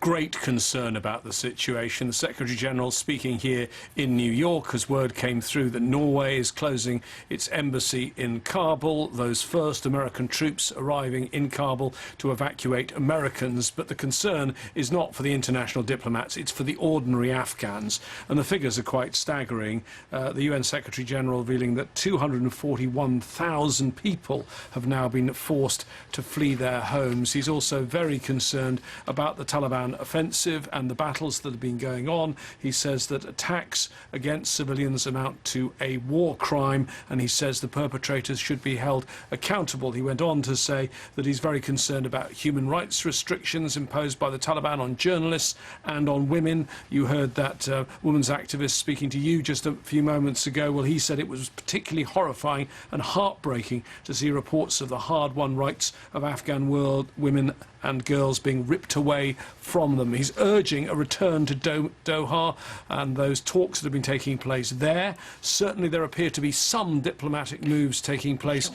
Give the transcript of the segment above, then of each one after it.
great concern about the situation. The Secretary-General speaking here in New York as word came through that Norway is closing its embassy in Kabul, those first American troops arriving in Kabul to evacuate Americans. But the concern is not for the international diplomats, it's for the ordinary Afghans. And the figures are quite staggering. The UN Secretary-General revealing that 241,000 people have now been forced to flee their homes. He's also very concerned about the Taliban offensive and the battles that have been going on. He says that attacks against civilians amount to a war crime, and he says the perpetrators should be held accountable. He went on to say that he's very concerned about human rights restrictions imposed by the Taliban on journalists and on women. You heard that women's activist speaking to you just a few moments ago. Well, he said it was particularly horrifying and heartbreaking to see reports of the hard-won rights of Afghan women and girls being ripped away from them. He's urging a return to Doha and those talks that have been taking place there. Certainly there appear to be some diplomatic moves taking place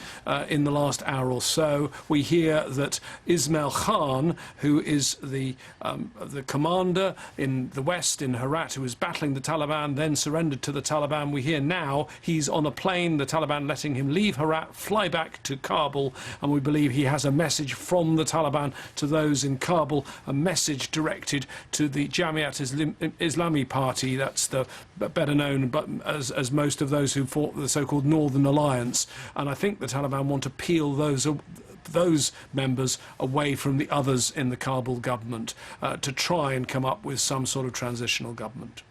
in the last hour or so. We hear that Ismail Khan, who is the commander in the west, in Herat, who was battling the Taliban, then surrendered to the Taliban. We hear now he's on a plane, the Taliban letting him leave Herat, fly back to Kabul, and we believe he has a message from the Taliban to those in Kabul, a message directed to the Jamiat Islami Party, that's the better known but as most of those who fought the so-called Northern Alliance. And I think the Taliban want to peel those members away from the others in the Kabul government to try and come up with some sort of transitional government.